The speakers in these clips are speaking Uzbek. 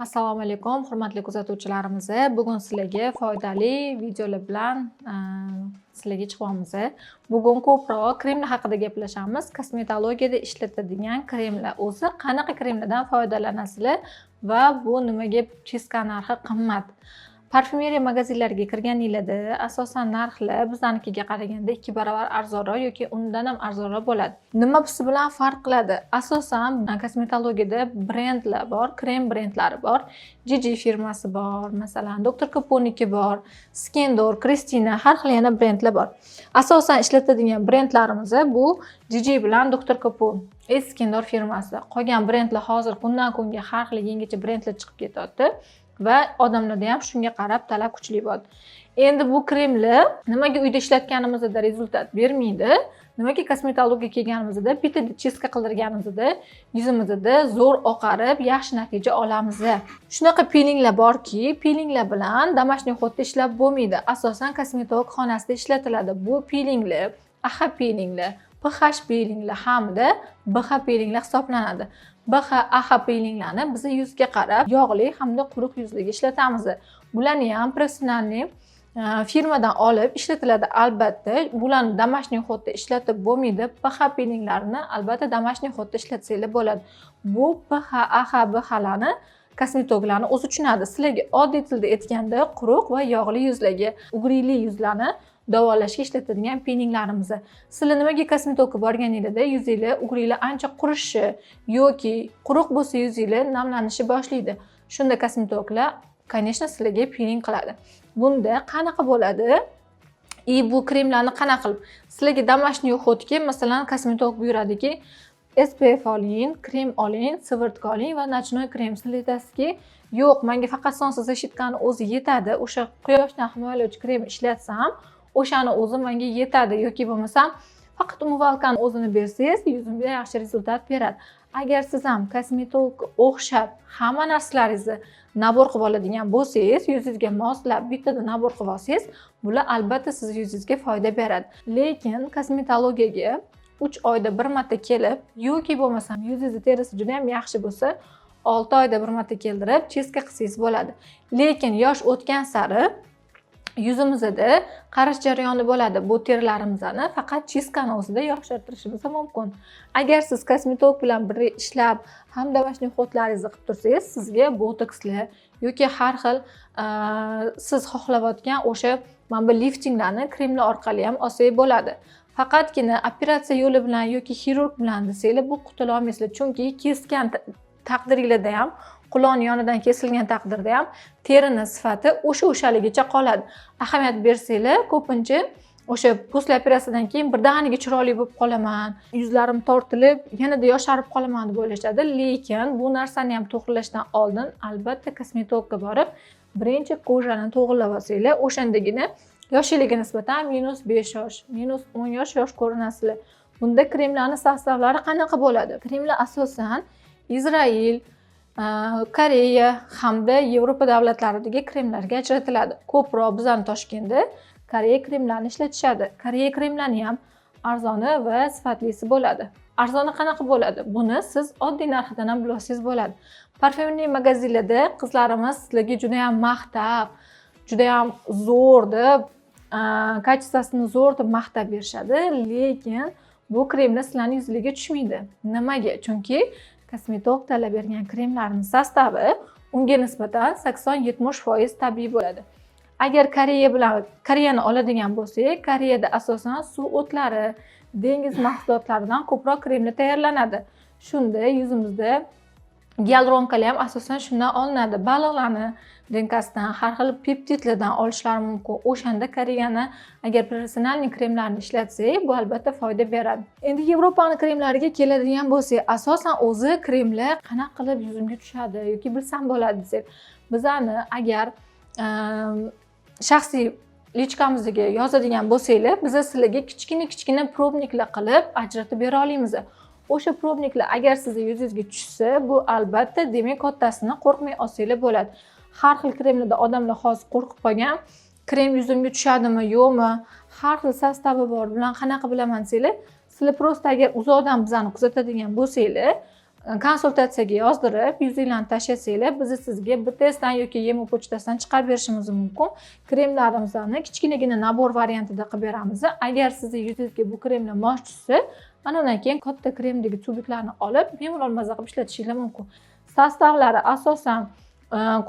Assalomu alaykum, hurmatli kuzatuvchilarimiz. Bugun sizlarga foydali videolar bilan sizlarga chiqamiz. Bugun ko'proq kremlar haqida gaplashamiz. Kosmetologiyada ishlatadigan kremlar. O'zi qanaqa kremlardan foydalanasizlar va bu nimaga cheska narxi qimmat? Parfumeriya magazinlariga kirganingizda asosan narxlar bizanikiga qaraganda 2 barobar arzonroq yoki undan ham arzonroq bo'ladi. Nima busi bilan farq qiladi? Asosan kosmetologiyada brendlar bor, krem brendlari bor. Gigi firmasi bor, masalan, Dr. Coponiki bor, Skindor, Kristina, har xil yana brendlar bor. Asosan ishlatadigan brendlarimiz bu Gigi bilan Dr. Copon, Skindor firmasi. Qolgan brendlar hozir kundan kunga har xil yangicha brendlar chiqib ketyapti. Va odamlarda ham shunga qarab talab kuchli bo'ldi. Endi bu kremlar nimaga uyda ishlatganimizda rezultat bermaydi? Nimaga kosmetologiyaga kelganimizda, bitta cheska qildirganimizda yuzimizda zo'r oqarib, yaxshi natija olamiz. Shunaqa pilinglar borki, pilinglar bilan домашний uходda ishlab bo'lmaydi. Asosan kosmetolog xonasida ishlatiladi. Bu pilinglar, AHA pilinglar, PH pilinglar hamda BH pilinglar hisoblanadi. BH, AHA pilinglarni biz yuzga qarab yog'li hamda quruq yuzlarga ishlatamiz. Bularni ham professional firmadan olib ishlatiladi albatta. Bularni домашний uходda ishlatib bo'lmaydi. PH pilinglarni albatta домашний uходda ishlatsanglar bo'ladi. Bu PH, AHA, BHlarni kosmetologlarni o'zi tushunadi. Sizlarga oddiy tilda aytganda quruq va yog'li yuzlarga, ugrili yuzlarni davolashga ishlatadigan pilinglarimiz. Sizlar nimaga kosmetologga borganingizda yuzinglar, ugringlar ancha qurishi yoki quruq bo'lsa yuzinglar namlanishni boshlaydi. Shunda kosmetologlar, конечно, sizlarga piling qiladi. Bunda qanaqa bo'ladi? Bu kremlarni qanaqa qilib? Sizlarga домашний uходga masalan kosmetolog buyuradiki, SPF oling, krem oling, sivırtka oling va ночной krem. Sizlar aytasizki, yo'q, menga faqat sonsiz защиткani o'zi yetadi. O'sha quyoshdan himoyalovchi krem ishlatsam, o'shani o'zi menga yetadi yoki bo'lmasam faqat umvalkani o'zini bersangiz yuzimga yaxshi rezultat beradi. Agar siz ham kosmetologga o'xshab hamma narsalaringizni nabor qilib oladigan bo'lsangiz, yuzingizga moslab bittada nabor qilib olsangiz, bular albatta siz yuzingizga foyda beradi. Lekin kosmetologiyaga 3 oyda bir marta kelib yoki bo'lmasam yuzingiz terisi juda ham yaxshi bo'lsa 6 oyda bir marta keltirib cheska qilsangiz bo'ladi. Lekin yosh o'tgan sari yuzimizda qarish jarayoni bo'ladi. Bu terilarimizni faqat cheskani o'zida yoshartirishimiz mumkin. Agar siz kosmetolog bilan birga ishlab, ham домашний uходlaringizni qilib tursangiz, sizga botokslar yoki har xil siz xohlayotgan o'sha mana bu liftinglarni kremlar orqali ham olsangiz bo'ladi. Faqatgina operatsiya yo'li bilan yoki xirurg bilan desanglar bu qutula olmaysizlar. Chunki kesgan taqdiringizda ham quloqni yonidan kesilgan taqdirda ham terini sifati o'shaligicha qoladi. Ahamiyat bersanglar, ko'pincha o'sha posle operatsiyadan keyin birdaniga chiroyli bo'lib qolaman, yuzlarim tortilib, yanada yosharib qolaman deb o'ylashadi. Lekin bu narsani ham to'g'rilashdan oldin albatta kosmetologga borib, birinchi kojani to'g'rilab olsanglar, o'shandagina yoshligiga nisbatan -5 yosh, -10 yosh ko'rinasizlar. Bunda kremlarning sostavlari qanaqa bo'ladi? Kremlar asosan Izrail, Koreya hamda Yevropa davlatlaridagi kremlarga ajratiladi. Ko'proq bizning Toshkentda Koreya kremlarini ishlatishadi. Koreya kremlari ham arzoni va sifatlisi bo'ladi. Arzoni qanaqa bo'ladi? Buni siz oddiy narxidan ham bilsangiz bo'ladi. Parfumeriya magazinlarda qizlarimiz sizlarga juda ham maqtab, juda ham zo'r deb, kачествосini zo'r deb maqtab berishadi, lekin bu kremlar sizlarning yuzingizga tushmaydi. Nimaga? Chunki kosmetolog tanlab bergan kremlarning sostavi unga nisbatan 80-70% tabiiy bo'ladi. Agar Koreyani oladigan bo'lsak, Koreyada asosan suv o'tlari, dengiz mahsulotlaridan ko'proq kremlar tayyorlanadi. Shunda yuzimizda gialuronkalar ham asosan shundan olinadi. Baliqlarni denkasidan, har xil peptidlardan olishlari mumkin. O'shanda Koreyani agar professional kremlarni ishlatsak, bu albatta foyda beradi. Endi Yevropaning kremlariga keladigan bo'lsak, asosan o'zi kremlar qanaqa qilib yuzimga tushadi yoki bilsam bo'ladi desak, bizani agar shaxsiy lichkamizga yozadigan bo'lsanglar, biz sizlarga kichkina probniklar qilib ajratib bera olamiz. O'sha probniklar agar sizning yuzingizga tushsa, bu albatta demak kattasini qo'rqmay olsanglar bo'ladi. Har xil kremlarda odamlar hozir qo'rqib qolgan, krem yuzimga tushadimi, yo'qmi, har xil sostavi bor. Bilan qanaqa bilaman desanglar, sizlar prosta agar uzoqdan bizani kuzatadigan bo'lsanglar, konsultatsiyaga yozdirib, yuzinglarni tashlasanglar, biz sizga BTSdan yoki Yemo pochtasidan chiqarib berishimiz mumkin. Kremlarimizni kichkinagina nabor variantida qilib beramiz. Agar sizning yuzingizga bu kremlar mos tushsa, ana undan keyin katta kremdagi tubiklarni olib, bemalol maza qilib ishlatishingiz mumkin. Sostavlari asosan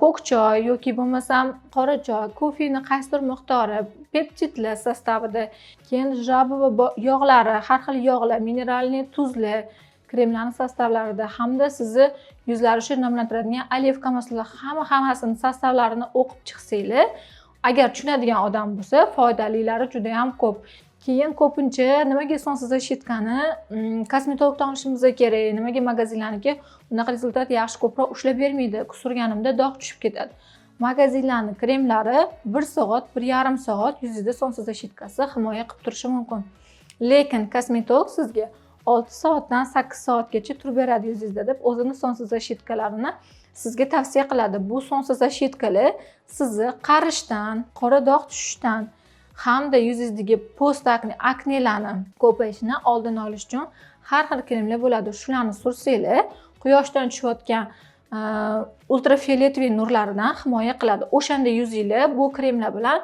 ko'k choy yoki bo'lmasam qora choy, kofening qaysidir miqdori, peptidlar sostavida, keyin jojoba yog'lari, har xil yog'lar, mineralniy tuzlar, kremlarning sostavlarida hamda sizni yuzlaringizni namlantiradigan olivka masallar hammasini sostavlarini o'qib chiqsanglar, agar tushunadigan odam bo'lsa, foydalilari juda ham ko'p. Keyin ko'pincha nimaga sonsiz zashitkani kosmetologdan olishimiz kerak, nimaga magazinlarniki unaqa rezultat yaxshi ko'proq ushlab bermaydi. Surganimda dog' tushib ketadi. Magazinlarning kremlari 1 soat, 1,5 soat yuzingizda sonsiz zashitkasi himoya qilib turishi mumkin. Lekin kosmetolog sizga 6 soatdan 8 soatgacha turib beradi yuzingizda deb o'zini sonsiz zashitkalarini sizga tavsiya qiladi. Bu sonsiz zashitkalar sizni qarishdan, qora dog' tushishdan hamda yuzingizdagi post aknelarni ko'payishini oldini olish uchun har xil kremlar bo'ladi. Shularni sursanglar, quyoshdan tushayotgan ultrafioletviy nurlardan himoya qiladi. O'shanda yuzinglar bu kremlar bilan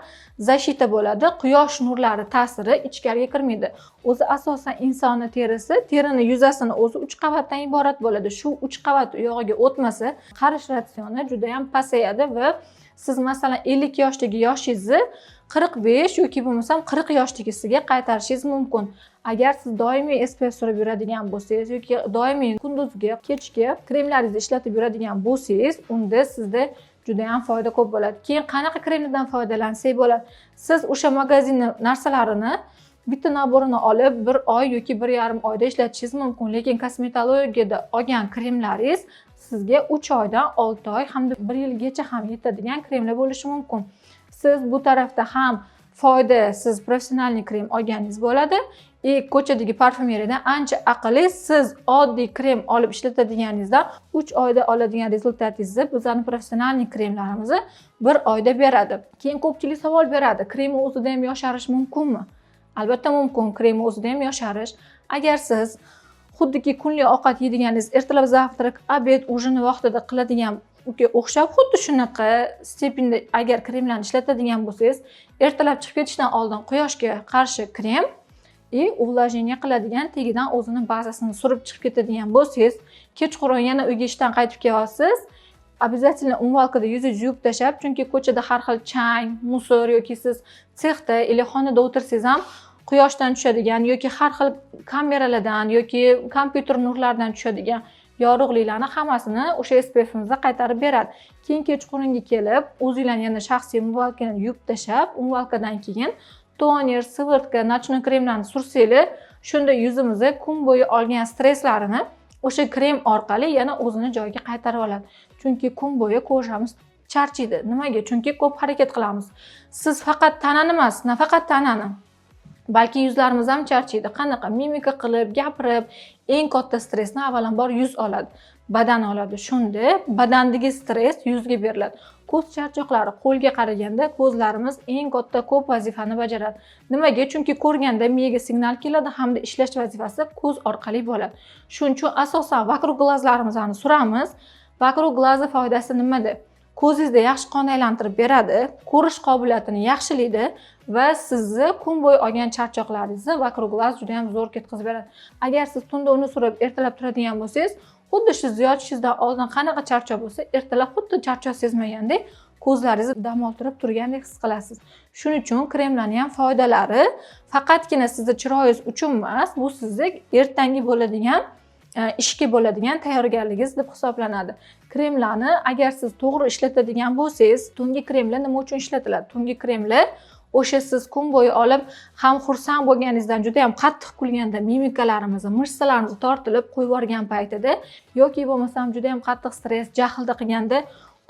zashita bo'ladi. Quyosh nurlari ta'siri ichkariga kirmaydi. O'zi asosan insonning terisi, terining yuzasini o'zi 3 qavatdan iborat bo'ladi. Shu 3 qavat u yog'iga o'tmasa, qarish ratsioni juda ham pasayadi va siz masalan 50 yoshdagi yoshingizni 45 yoki bo'lmasam 40 yoshligisiga qaytarishingiz mumkin. Agar siz doimiy SPF surib yuradigan bo'lsangiz yoki doimiy kunduzgi, kechki kremlaringizni ishlatib yuradigan bo'lsangiz, unda sizda juda ham foyda ko'p bo'ladi. Keyin qanaqa kremlardan foydalansak bo'ladi? Siz o'sha magazinning narsalarini bitta naborini olib 1 oy yoki 1,5 oyda ishlatishingiz mumkin. Lekin kosmetologiyada olgan kremlaringiz sizga 3 oydan 6 oy hamda 1 yilgacha ham yetadigan kremlar bo'lishi mumkin. Siz bu tarafda ham foyda, siz professional krem olganingiz bo'ladi. Ko'chadagi parfumeriyadan ancha aqlli, siz oddiy krem olib ishlatadiganingizdan 3 oyda oladigan rezultatingizni bizning professional kremlarimizni 1 oyda beradi. Keyin ko'pchilik savol beradi, krem o'zida ham yosharish mumkinmi? Albatta mumkin, krem o'zida ham yosharish. Agar siz xuddiki kunlik ovqat yeydiganingiz, ertalab, zavtrak, obed, ujin vaqtida qiladigan o'xshab xuddi shunaqa stependa agar kremlarni ishlatadigan bo'lsangiz, ertalab chiqib ketishdan oldin quyoshga qarshi krem uvlajeniya qiladigan tagidan o'zini bazasini surib chiqib ketadigan bo'lsangiz, kechqurun yana uyga ishdan qaytib kelyapsiz, обязательно umvalkada yuzingizni yuvib tashlab, chunki ko'chada har xil chang, musor yoki siz sexda yoki xonada o'tirsangiz ham quyoshdan tushadigan yoki har xil kameralardan yoki kompyuter nurlaridan tushadigan yorug'liklarni hammasini o'sha SPFimizda qaytarib beradi. Keyin kechqurunga kelib, o'zingizlarning yana shaxsiy umvalkani yuvib tashlab, umvalkadan keyin toner, sivırtka, nochnoy kremlarni sursanglar, shunda yuzimizda kun bo'yi olgan stresslarini o'sha krem orqali yana o'zini joyiga qaytarib oladi. Chunki kun bo'yi ko'ramiz charchaydi. Nimaga? Chunki ko'p harakat qilamiz. Siz faqat tanani emas, nafaqat tanani, balki yuzlarimiz ham charchaydi. Qanaqa mimika qilib, gapirib, eng katta stressni avvalambor yuz oladi, badan oladi. Shunda badandagi stress yuzga beriladi. Ko'z charchoqlari qo'lga qaraganda ko'zlarimiz eng katta ko'p vazifani bajaradi. Nimaga? Chunki ko'rganda miyaga signal keladi hamda ishlash vazifasi ko'z orqali bo'ladi. Shuning uchun asosan vokruq glazlarimizni suramiz. Vokruq glazi foydasi nimada? Ko'zingizda yaxshi qon aylantirib beradi, ko'rish qobiliyatini yaxshilaydi va sizni kun bo'yi olgan charchoqlaringizni vokruq glaz juda ham zo'r ketkazib beradi. Agar siz tunda uni surib ertalab turadigan bo'lsangiz, xuddi siz yotishingizdan oldin qanaqa charchoq bo'lsa, ertalab xuddi charchoq sezmagandek ko'zlaringizni dam oltirib turgandek his qilasiz. Shuning uchun kremlarning ham foydalari faqatgina sizni chiroyingiz uchun emas, bu sizni ertangi bo'ladigan ishga bo'ladigan tayyorgarligingiz deb hisoblanadi. Kremlarni agar siz to'g'ri ishlatadigan bo'lsangiz, tungi kremlar nima uchun ishlatiladi? Tungi kremlar o'sha siz kun bo'yi olib ham xursand bo'lganingizdan juda ham qattiq kulganda mimikalarimiz, mishsalarimiz tortilib qo'yib yuborgan paytida yoki bo'lmasam juda ham qattiq stress, jahlda qilganda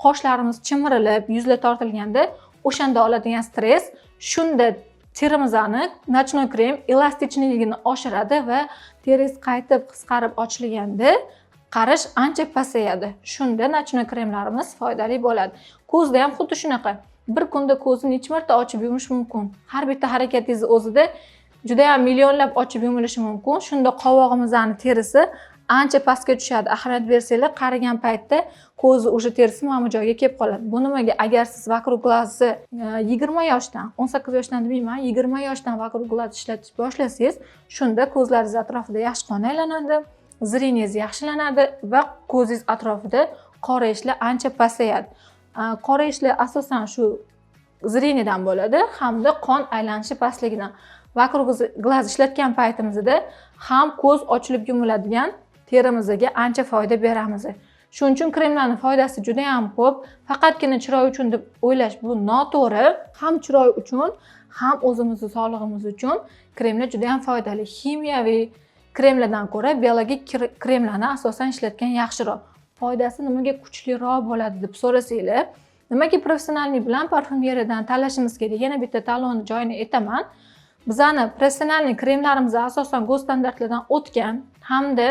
qoshlarimiz chimirilib, yuzlar tortilganda o'shanda oladigan stress shunda terimizni nochnoy krem elastichniligini oshiradi va teringiz qaytib qisqarib ochilganda qarish ancha pasayadi. Shunda nochnoy kremlarimiz foydali bo'ladi. Ko'zda ham xuddi shunaqa. Bir kunda ko'zni necha marta ochib yumish mumkin. Har bitta harakatingiz o'zida juda ham millionlab ochib yumilishi mumkin. Shunda qovog'imizning terisi ancha pastga tushadi. Ahamiyat bersanglar, qarigan paytda ko'zni o'sha terisi mana bu joyga kelib qoladi. Bu nimaga? Agar siz vokruг glazni 20 yoshdan, 18 yoshdan demayman, 20 yoshdan vokruг glaz ishlatish boshlasangiz, shunda ko'zlaringiz atrofida yaxshi qon aylanadi, zreniyangiz yaxshilanadi va ko'zingiz atrofida qorayishlar ancha pasayadi. Qorayishlar asosan shu zreniyadan bo'ladi hamda qon aylanishi pastligidan. Vokruг glaz ishlatgan paytimizda ham ko'z ochilib yumiladigan terimizga ancha foyda beramiz. Shuning uchun kremlarning foydasi juda ham ko'p. Faqatgina chiroy uchun deb o'ylash bu noto'g'ri. Ham chiroy uchun, ham o'zimizning sog'lig'imiz uchun kremlar juda ham foydali. Ximiyaviy kremlardan ko'ra biologik kremlarni asosan ishlatgan yaxshiroq. Foydasi nimaga kuchliroq bo'ladi deb so'rasanglar, nimaga professionallik bilan parfumeriyadan tanlashimiz kerak? Yana bitta tanlovni joyini aytaman. Bizani professionallik kremlarimiz asosan go'z standartlardan o'tgan hamda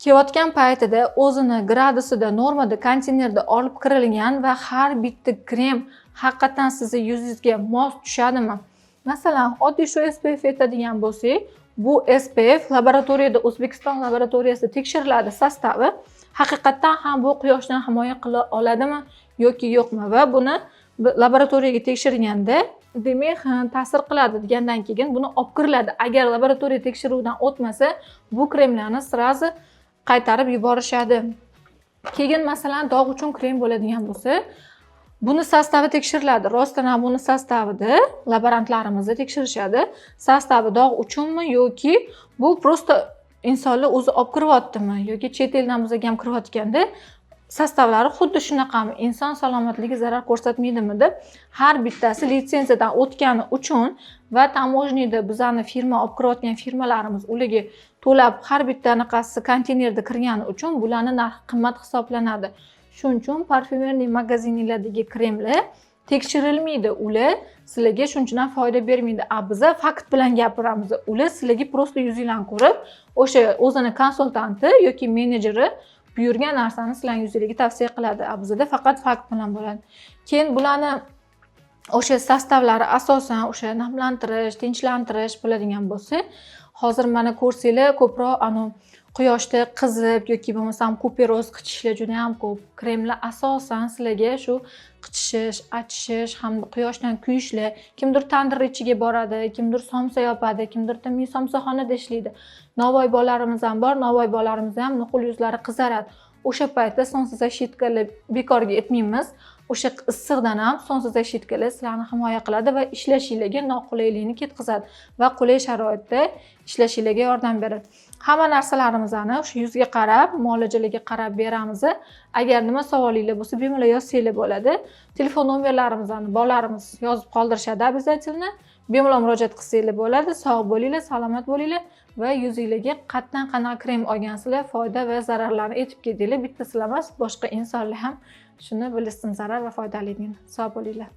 kelayotgan paytida o'zini gradusida, normada, konteynerda olib kirilgan va har bitta krem haqiqatan sizning yuzingizga mos tushadimi? Masalan, oddiy shu SPF aytadigan bo'lsak, bu SPF laboratoriyada, O'zbekiston laboratoriyasida tekshiriladi sostavi. Haqiqatan ham bu quyoshdan himoya qila oladimi yoki yo'qmi? Va buni laboratoriyaga tekshirganda demak ta'sir qiladi degandan keyin buni olib kiriladi. Agar laboratoriya tekshiruvdan o'tmasa, bu kremlarni sirazi qaytarib yuborishadi. Keyin masalan dog' uchun krem bo'ladigan bo'lsa, buni sostavi tekshiriladi. Rostdan ham buni sostavida laborantlarimizni tekshirishadi. Sostavi dog' uchunmi yoki bu prosta insonlar o'zi olib kiryaptimi yoki chet eldan bizga ham kiryotganda sostavlari xuddi shunaqami, inson salomatligiga zarar ko'rsatmaydimi deb har bittasi litsenziyadan o'tgani uchun va tamojniyda bizani firma olib kiryotgan firmalarimiz ularga to'lab har bittanaqasi konteynerda kirgani uchun bularning narxi qimmat hisoblanadi. Shuning uchun parfyumeriya magazinlardagi kremlar tekshirilmaydi. Ular sizlarga shunchadan foyda bermaydi. Biza fakt bilan gapiramiz. Ular sizlarga prosta yuzinglarni ko'rib, o'sha o'zini konsultanti yoki menejeri buyurgan narsani sizlarning yuzingizga tavsiya qiladi. Bizda faqat fakt bilan bo'ladi. Keyin bularni o'sha sostavlari asosan o'sha namlantirish, tinchlantirish bo'ladigan bo'lsa, hozir mana ko'rsanglar ko'proq quyoshda qizib yoki bo'lmasam kuperoz qichishlar juda ham ko'p. Kremlar asosan sizlarga shu qichishish, achishish hamda quyoshdan kuyishlar, kimdir tandir ichiga boradi, kimdir somsa yopadi, kimdir somsaxonada ishlaydi. Novvoy bolalarimiz ham bor, novvoy bolalarimiz ham nuqul yuzlari qizaradi. O'sha paytda sonsiz защиткаlar bekorga aytmaymiz. O'sha issiqdan ham sonsiz защиткаlar sizlarni himoya qiladi va ishlashingizga noqulaylikni ketkazadi va qulay sharoitda ishlashingizga yordam beradi. Hamma narsalarimizni o'sha yuzga qarab, muolajalarga qarab beramiz. Agar nima savolinglar bo'lsa, bemalol yozsanglar bo'ladi. Telefon nomerlarimizni bolalarimiz yozib qoldirishadi обязательно. Bemalol murojaat qilsanglar bo'ladi. Sog' bo'linglar, salomat bo'linglar va yuzingizga qatdan qanaqa krem olgansizlar, foyda va zararlarni aytib ketinglar. Bitta sizlar emas, boshqa insonlar ham shuni bilsin zarar va foydaliligini. Sog' bo'linglar.